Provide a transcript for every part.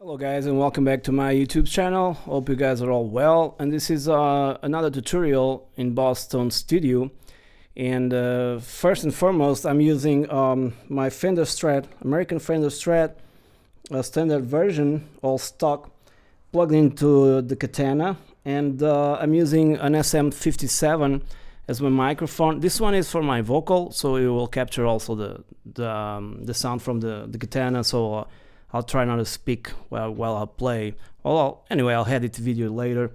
Hello guys, and welcome back to my YouTube channel. Hope you guys are all well, and this is another tutorial in Boston Studio. And first and foremost, I'm using my Fender Strat, American Fender Strat, a standard version, all stock, plugged into the Katana, and I'm using an SM57 as my microphone. This one is for my vocal, so it will capture also the sound from the Katana. So I'll try not to speak while I play. Anyway, I'll edit the video later.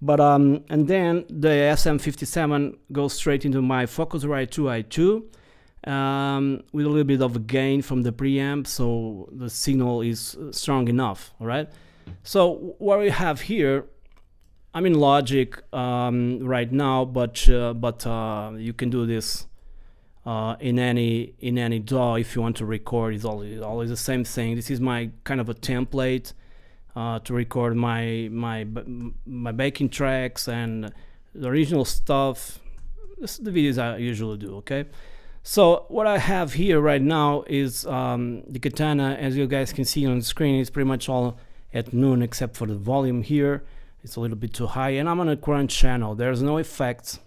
But and then the SM57 goes straight into my Focusrite 2i2 with a little bit of a gain from the preamp, so the signal is strong enough. All right. So what we have here, I'm in Logic right now, but you can do this in any DAW if you want to record. It's always the same thing. This is my kind of a template to record my backing tracks and the original stuff. This is the videos I usually do. Okay, so what I have here right now is the Katana. As you guys can see on the screen, it's pretty much all at noon except for the volume here. It's a little bit too high, and I'm on a crunch channel. There's no effects.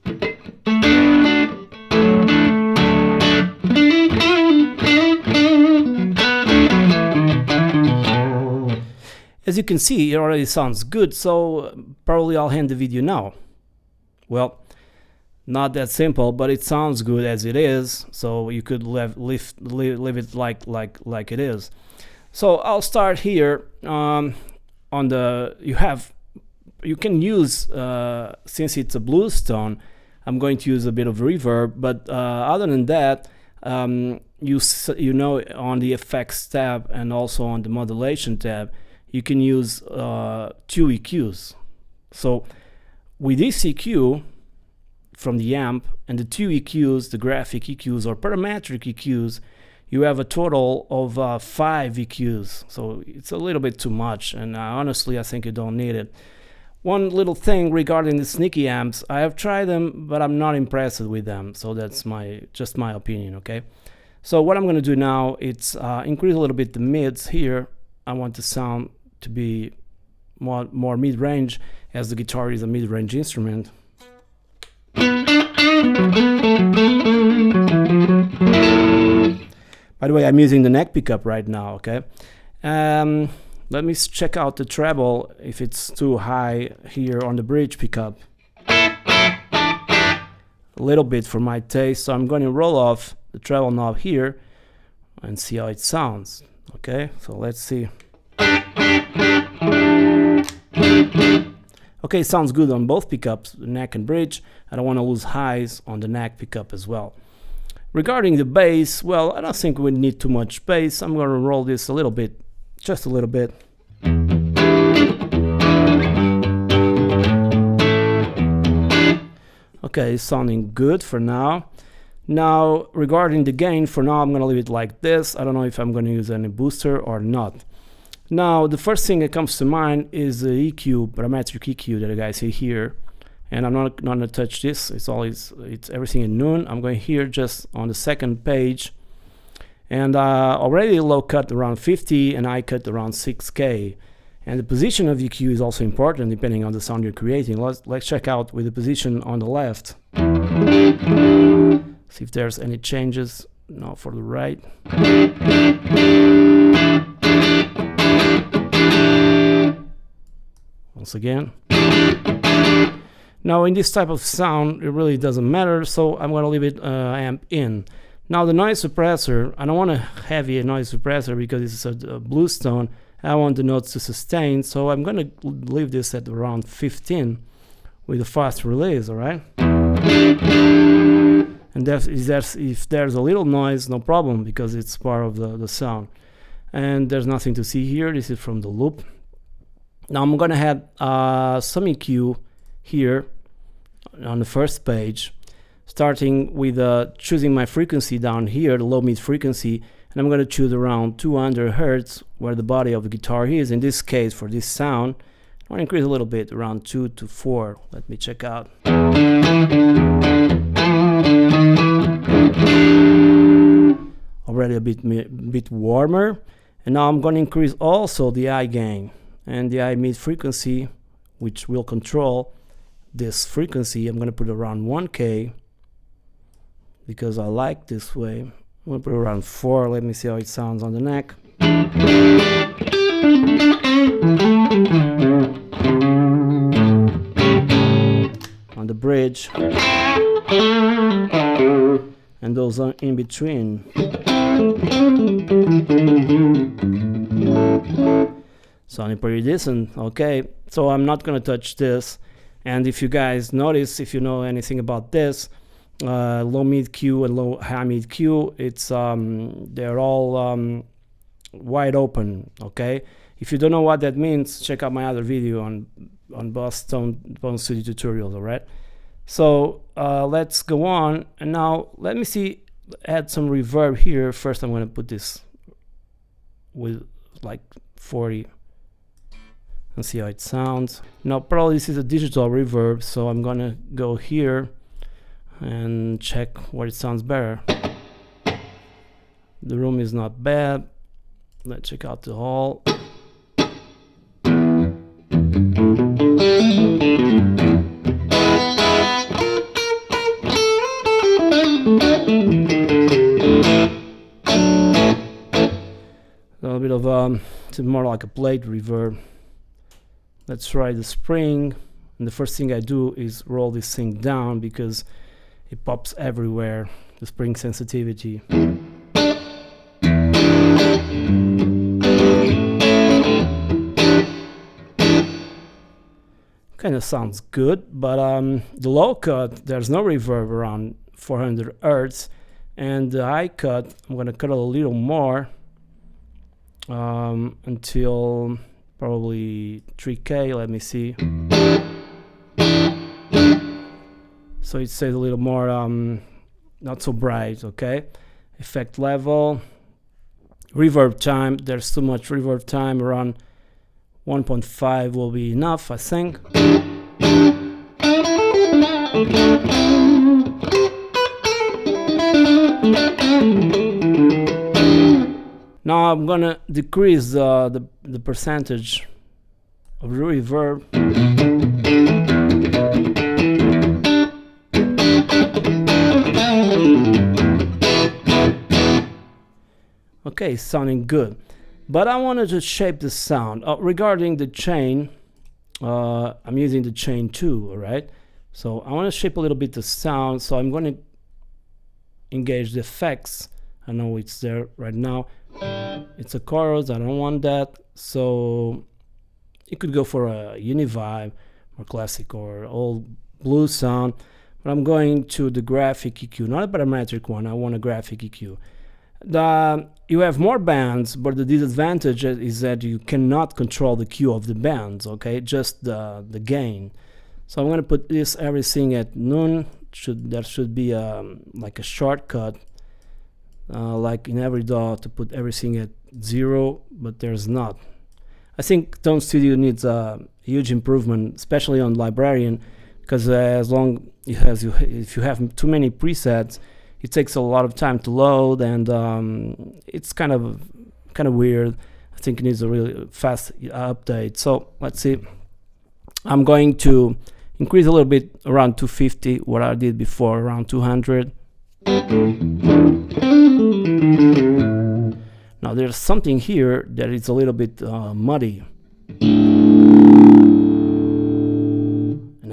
As you can see, it already sounds good, so probably I'll end the video now. Well, not that simple, but it sounds good as it is, so you could leave it like it is. So I'll start here on the. You can use since it's a blues tone, I'm going to use a bit of reverb, but other than that, you know, on the effects tab and also on the modulation tab, you can use two EQs. So with this EQ from the amp and the two EQs, the graphic EQs or parametric EQs, you have a total of 5 EQs. So it's a little bit too much, and honestly, I think you don't need it. One little thing regarding the sneaky amps, I have tried them, but I'm not impressed with them. So that's just my opinion, okay? So what I'm going to do now is increase a little bit the mids here. I want the sound to be more mid-range, as the guitar is a mid-range instrument. By the way, I'm using the neck pickup right now, okay? Let me check out the treble if it's too high here on the bridge pickup. A little bit for my taste, so I'm going to roll off the treble knob here and see how it sounds. Okay, so let's see. Okay, it sounds good on both pickups, the neck and bridge. I don't want to lose highs on the neck pickup as well. Regarding the bass, well, I don't think we need too much bass. I'm going to roll this a little bit, just a little bit. Okay, sounding good for now. Now, regarding the gain, for now I'm going to leave it like this. I don't know if I'm going to use any booster or not. Now, the first thing that comes to mind is the EQ, parametric EQ that you guys see here. And I'm not going to touch this. It's everything in noon. I'm going here just on the second page. And already low cut around 50 and high cut around 6K. And the position of EQ is also important depending on the sound you're creating. Let's check out with the position on the left. See if there's any changes. No, for the right. Once again. Now in this type of sound, it really doesn't matter, so I'm going to leave it amp in. Now the noise suppressor, I don't want a heavy noise suppressor because it's a blues tone. I want the notes to sustain, so I'm going to leave this at around 15 with a fast release, alright? And if there's a little noise, no problem, because it's part of the sound. And there's nothing to see here. This is from the loop. Now I'm going to add some EQ here on the first page, starting with choosing my frequency down here, the low mid frequency, and I'm going to choose around 200 Hertz where the body of the guitar is. In this case, for this sound, I want to increase a little bit, around 2 to 4. Let me check out. Already a bit warmer, And now I'm going to increase also the high gain and the high mid frequency, which will control this frequency. I'm going to put around 1K because I like this way. I'm going to put around 4. Let me see how it sounds on the neck. On the bridge. And those are in between. Sounding pretty decent. Okay, so I'm not gonna touch this. And if you guys notice, if you know anything about this, low mid Q and low high mid Q, it's they're all wide open. Okay, if you don't know what that means, check out my other video on Bone Studio tutorials. All right. So let's go on, and now let me see, add some reverb here. First I'm going to put this with like 40 and see how it sounds. Now probably this is a digital reverb, so I'm going to go here and check where it sounds better. The room is not bad. Let's check out the hall. A little bit of it's more like a plate reverb. Let's try the spring, and the first thing I do is roll this thing down because it pops everywhere, the spring sensitivity. Kind of sounds good, but the low cut, there's no reverb around 400 Hertz, and the high cut, I'm going to cut a little more until probably 3K. Let me see. So it stays a little more not so bright. Okay, effect level, reverb time, there's too much reverb time. Around 1.5 will be enough, I think. Now I'm gonna decrease the percentage of reverb. Okay, sounding good, but I wanted to shape the sound. Regarding the chain, I'm using the chain 2, all right? So I want to shape a little bit the sound, so I'm going to engage the effects. I know it's there right now. It's a chorus, I don't want that, so you could go for a univibe or classic or old blues sound, but I'm going to the graphic EQ, not a parametric one. I want a graphic EQ. You have more bands, but the disadvantage is that you cannot control the Q of the bands, okay, just the gain. So I'm going to put this everything at noon. There should be like a shortcut, like in every DAW, to put everything at 0, but there's not. I think Tone Studio needs a huge improvement, especially on Librarian, because if you have too many presets, it takes a lot of time to load, and it's kind of weird. I think it needs a really fast update. So let's see. I'm going to increase a little bit, around 250, what I did before, around 200. Now there's something here that is a little bit muddy.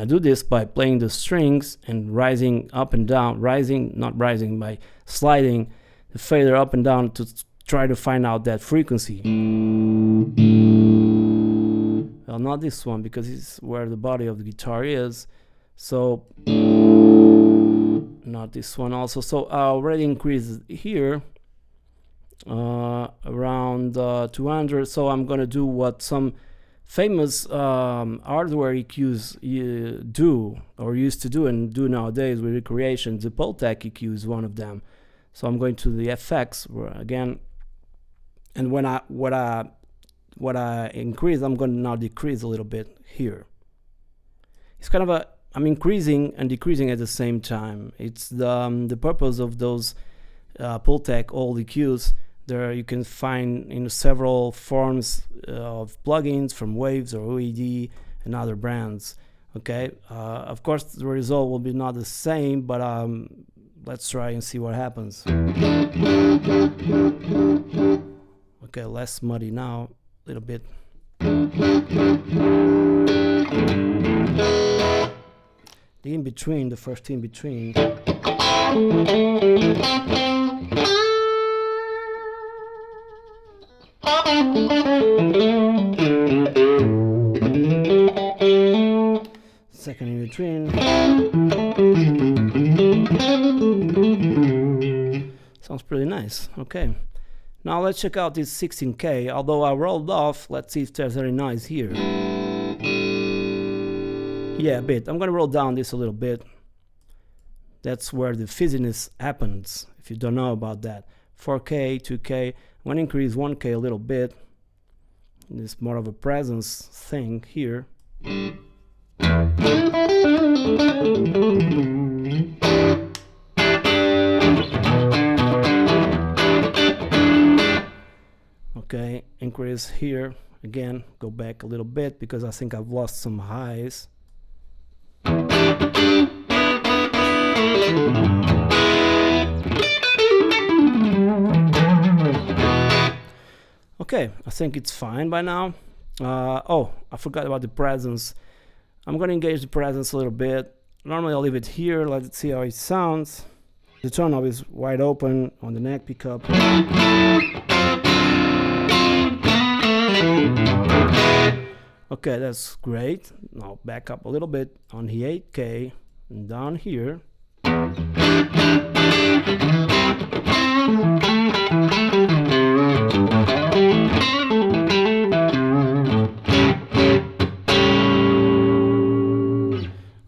I do this by playing the strings and rising up and down, by sliding the fader up and down to try to find out that frequency. Well, not this one, because it's where the body of the guitar is. So not this one also. So I already increased here around 200. So I'm gonna do what some famous hardware EQs do, or used to do and do nowadays with recreation. The Pultec EQ is one of them. So I'm going to the FX again, and what I increase, I'm going to now decrease a little bit here. It's kind of I'm increasing and decreasing at the same time. It's the purpose of those Pultec old EQs, There you can find in several forms of plugins from Waves or OED and other brands. Okay, of course the result will be not the same, but let's try and see what happens. Okay, less muddy now, a little bit. The in between, the first in between. Second in between. Sounds pretty nice. Okay. Now let's check out this 16K. Although I rolled off, let's see if there's any noise here. Yeah, a bit. I'm gonna roll down this a little bit. That's where the fizziness happens, if you don't know about that. 4K, 2K. I'm gonna increase 1K a little bit. It's more of a presence thing here. Okay, increase here. Again, go back a little bit because I think I've lost some highs. Okay, I think it's fine by now. Oh, I forgot about the presence. I'm going to engage the presence a little bit. Normally I'll leave it here. Let's see how it sounds. The tone knob is wide open on the neck pickup. Okay, that's great. Now back up a little bit on the 8K and down here.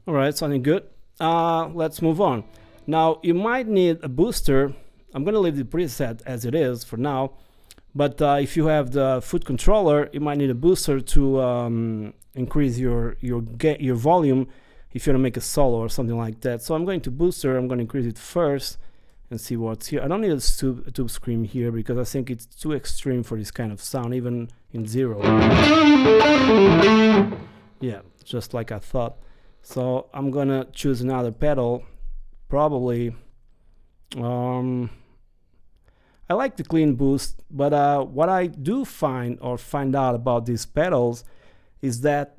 Alright, sounding good. Let's move on. Now you might need a booster. I'm gonna leave the preset as it is for now. But if you have the foot controller, you might need a booster to increase your volume if you want to make a solo or something like that. So I'm going to booster. I'm going to increase it first and see what's here. I don't need a tube scream here because I think it's too extreme for this kind of sound, even in 0. Yeah, just like I thought. So I'm gonna choose another pedal, probably. I like the clean boost, but what I do find out about these pedals is that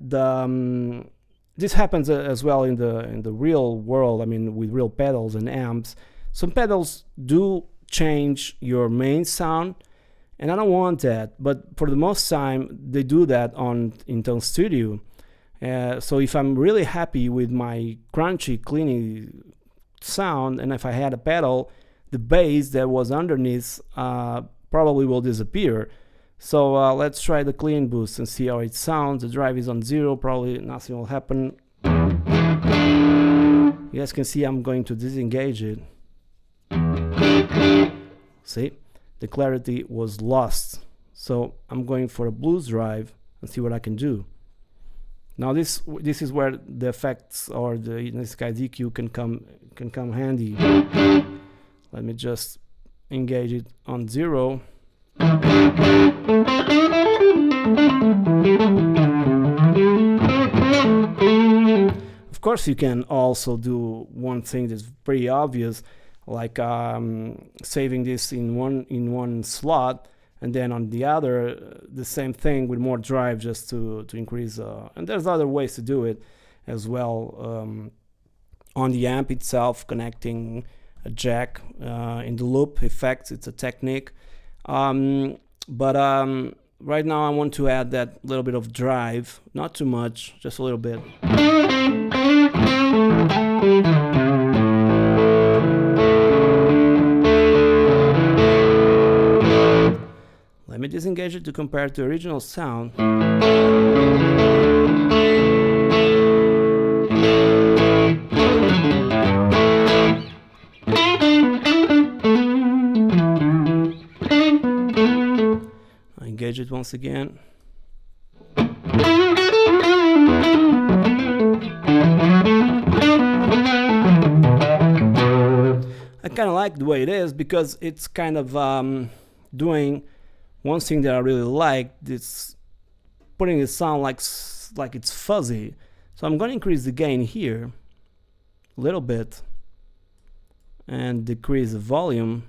this happens as well in the real world. I mean, with real pedals and amps, some pedals do change your main sound, and I don't want that. But for the most time, they do that in Tone Studio. So if I'm really happy with my crunchy, cleany sound, and if I had a pedal, the bass that was underneath probably will disappear. So let's try the clean boost and see how it sounds. The drive is on 0, probably nothing will happen. You guys can see I'm going to disengage it. See, the clarity was lost. So I'm going for a blues drive and see what I can do. Now this is where the effects, or in this case EQ, can come handy. Let me just engage it on 0. Of course, you can also do one thing that's pretty obvious, like saving this in one slot, and then on the other the same thing with more drive, just to increase. And there's other ways to do it as well. On the amp itself, connecting a jack in the loop effects, it's a technique. But right now I want to add that little bit of drive, not too much, just a little bit. Let me disengage it to compare to the original sound. Engage it once again. I kind of like the way it is because it's kind of doing, one thing that I really like is putting the sound like it's fuzzy. So I'm going to increase the gain here a little bit and decrease the volume.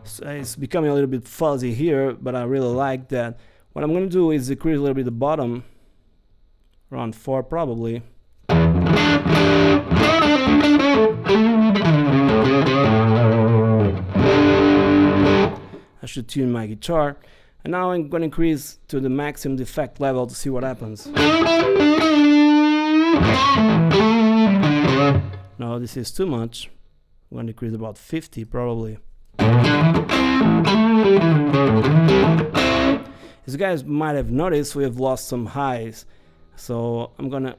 So it's becoming a little bit fuzzy here, but I really like that. What I'm going to do is decrease a little bit the bottom, around 4 probably. I should tune my guitar, and now I'm going to increase to the maximum effect level to see what happens. No, this is too much. I'm going to decrease about 50 probably. As you guys might have noticed, we have lost some highs, so I'm gonna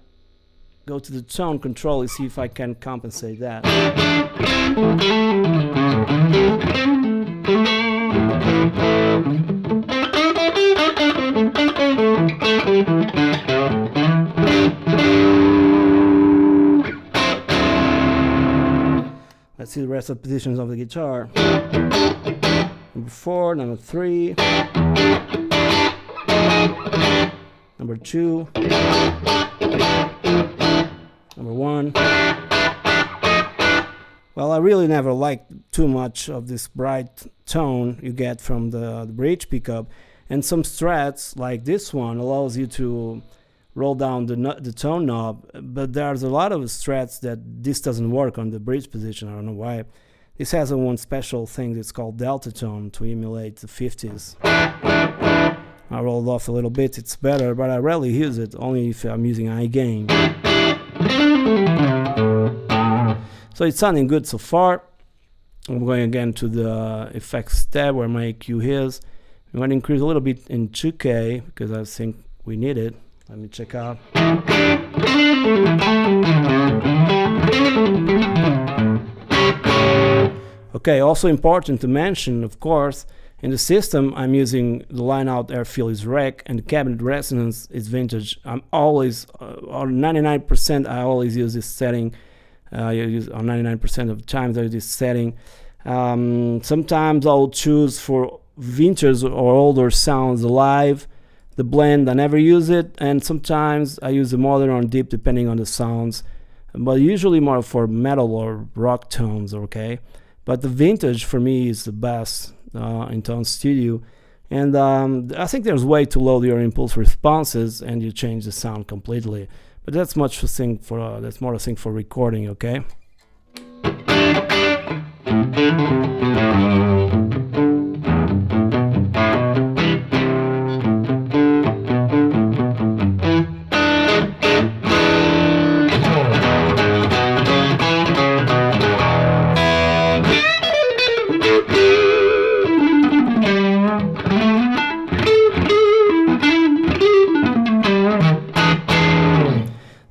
go to the tone control and see if I can compensate that. Let's see the rest of the positions of the guitar. Number 4, number 3, number 2, number 1. Well, I really never liked too much of this bright tone you get from the bridge pickup, and some strats like this one allows you to roll down the tone knob, but there's a lot of strats that this doesn't work on the bridge position. I don't know why. This has one special thing that's called delta tone to emulate the 50s. I rolled off a little bit, it's better, but I rarely use it, only if I'm using high gain. So it's sounding good so far. I'm going again to the effects tab where my EQ is. I'm going to increase a little bit in 2K because I think we need it. Let me check out. Okay, also important to mention, of course, in the system I'm using the line out airfield is rec and the cabinet resonance is vintage. I'm always, on 99% I always use this setting. On 99% of the times I use this setting. Sometimes I'll choose for vintage or older sounds live. The blend I never use it, and sometimes I use the modern or deep depending on the sounds, but usually more for metal or rock tones, okay? But the vintage for me is the best in Tone Studio, and I think there's a way to load your impulse responses and you change the sound completely, but that's much a thing for that's more a thing for recording, okay?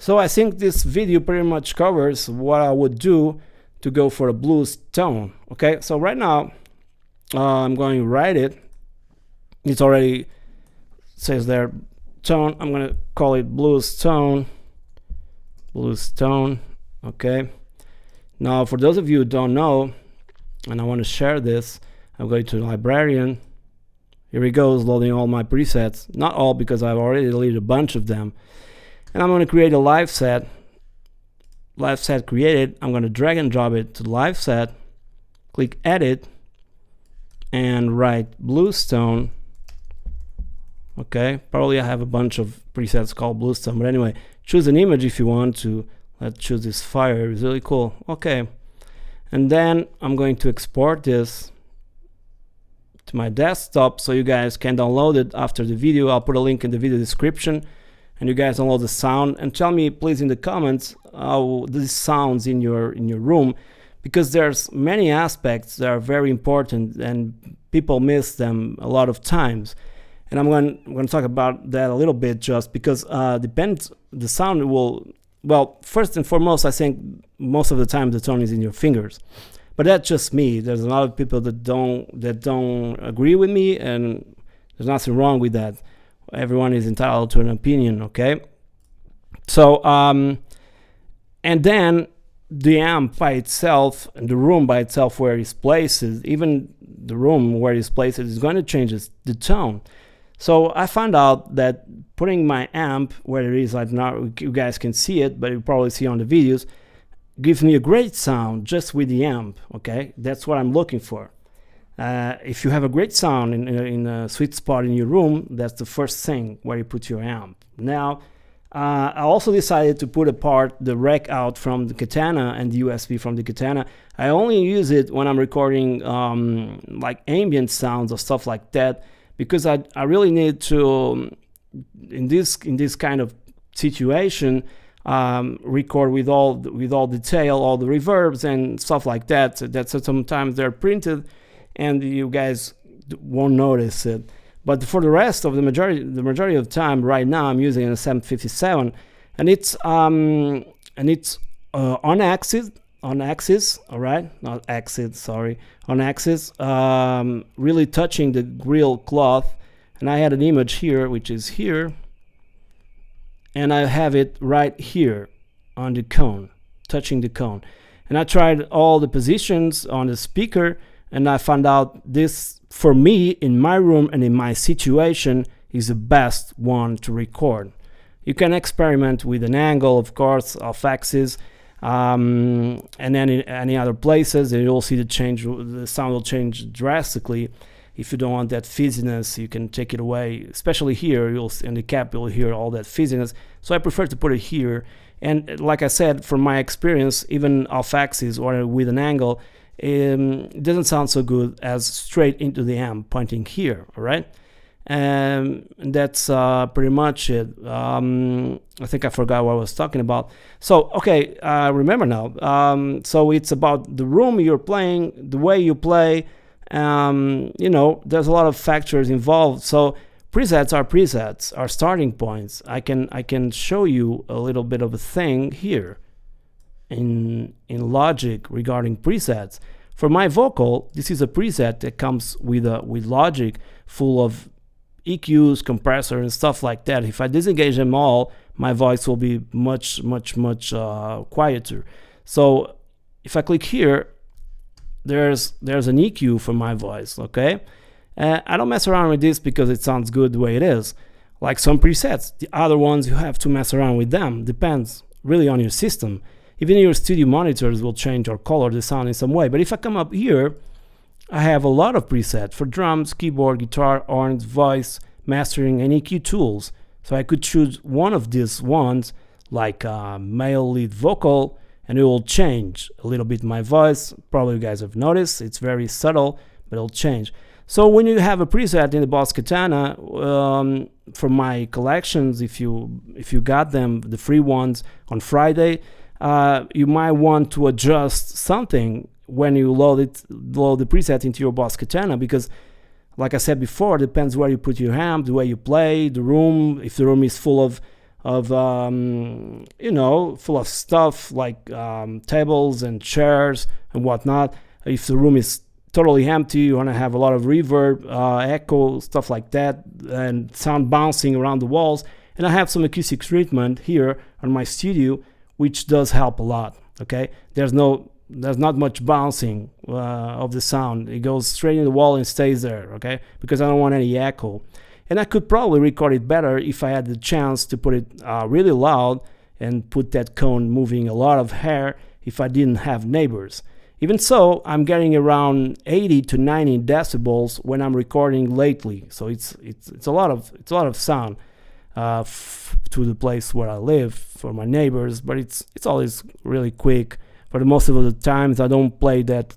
So I think this video pretty much covers what I would do to go for a blues tone. Okay, so right now I'm going to write it. It already says there tone. I'm going to call it blues tone. Blues tone. Okay. Now for those of you who don't know, and I want to share this, I'm going to Librarian. Here it goes, loading all my presets. Not all, because I've already deleted a bunch of them. And I'm going to create a live set. Live set created. I'm going to drag and drop it to the live set. Click edit and write blues tone. Okay, probably I have a bunch of presets called blues tone, but anyway, choose an image if you want to. Let's choose this fire. It's really cool. Okay, and then I'm going to export this to my desktop so you guys can download it after the video. I'll put a link in the video description. And you guys download the sound and tell me please in the comments how this sounds in your room, because there's many aspects that are very important and people miss them a lot of times. And I'm going to talk about that a little bit, just because depends, the sound will, well, first and foremost, I think most of the time the tone is in your fingers, But that's just me. There's a lot of people that don't agree with me, and there's nothing wrong with that. Everyone is entitled to an opinion, okay? So and then the amp by itself and the room by itself where it's placed, even the room where it's placed is going to change the tone. So I found out that putting my amp where it is right now, you guys can see it, but you probably see on the videos, gives me a great sound just with the amp, okay? That's what I'm looking for. If you have a great sound in a sweet spot in your room, that's the first thing where you put your amp. Now, I also decided to put apart the rec out from the Katana and the USB from the Katana. I only use it when I'm recording like ambient sounds or stuff like that, because I really need to, in this kind of situation, record with all detail, all the reverbs and stuff like that. So that sometimes they're printed and you guys won't notice it. But for the rest of the majority of the time, right now I'm using a 757, and it's on axis, all right, not axis, sorry, on axis, really touching the grill cloth. And I had an image here, which is here, and I have it right here on the cone, touching the cone. And I tried all the positions on the speaker, and I found out this, for me, in my room and in my situation, is the best one to record. You can experiment with an angle, of course, off axis, and then in any other places, and you'll see the sound will change drastically. If you don't want that fizziness, you can take it away. Especially here, in the cap, you'll hear all that fizziness. So I prefer to put it here. And like I said, from my experience, even off axis or with an angle, it doesn't sound so good as straight into the amp pointing here, all right? And that's pretty much it. I think I forgot what I was talking about. So, okay, remember now. So it's about the room you're playing, the way you play. You know, there's a lot of factors involved. So presets are starting points. I can show you a little bit of a thing here in Logic regarding presets. For my vocal, this is a preset that comes with Logic full of EQs, compressor, and stuff like that. If I disengage them all, my voice will be much quieter. So if I click here, there's an EQ for my voice, okay? I don't mess around with this because it sounds good the way it is. Like some presets, the other ones you have to mess around with them. Depends really on your system. Even your studio monitors will change or color the sound in some way. But if I come up here, I have a lot of presets for drums, keyboard, guitar, horns, voice, mastering, and EQ tools. So I could choose one of these ones, like male lead vocal, and it will change a little bit my voice. Probably you guys have noticed, it's very subtle, but it'll change. So when you have a preset in the Boss Katana, from my collections, if you got them, the free ones on Friday, you might want to adjust something when you load the preset into your Boss Katana, because like I said before, it depends where you put your amp, the way you play, the room, if the room is full of you know, full of stuff like tables and chairs and whatnot. If the room is totally empty, you want to have a lot of reverb, echo, stuff like that, and sound bouncing around the walls. And I have some acoustic treatment here on my studio, which does help a lot. Okay, there's not much bouncing of the sound. It goes straight in the wall and stays there. Okay, because I don't want any echo. And I could probably record it better if I had the chance to put it really loud and put that cone moving a lot of hair if I didn't have neighbors. Even so, I'm getting around 80 to 90 decibels when I'm recording lately. So it's a lot of sound to the place where I live for my neighbors, but it's always really quick. For the most of the times, I don't play that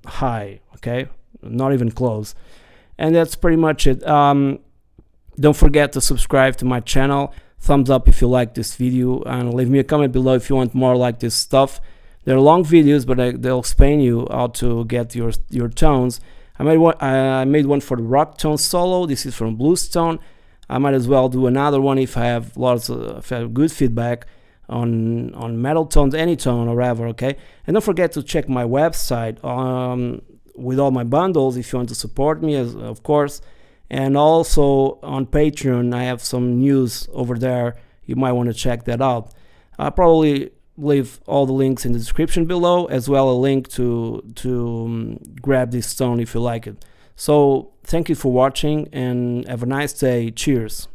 high. Okay, not even close. And that's pretty much it. Don't forget to subscribe to my channel. Thumbs up if you like this video, and leave me a comment below if you want more like this stuff. They're long videos, but they'll explain you how to get your tones. I made one for the rock tone solo. This is from Bluestone. I might as well do another one if I have good feedback on metal tones, any tone or whatever, okay? And don't forget to check my website with all my bundles if you want to support me, of course. And also on Patreon, I have some news over there. You might want to check that out. I'll probably leave all the links in the description below, as well a link to grab this tone if you like it. So thank you for watching and have a nice day. Cheers.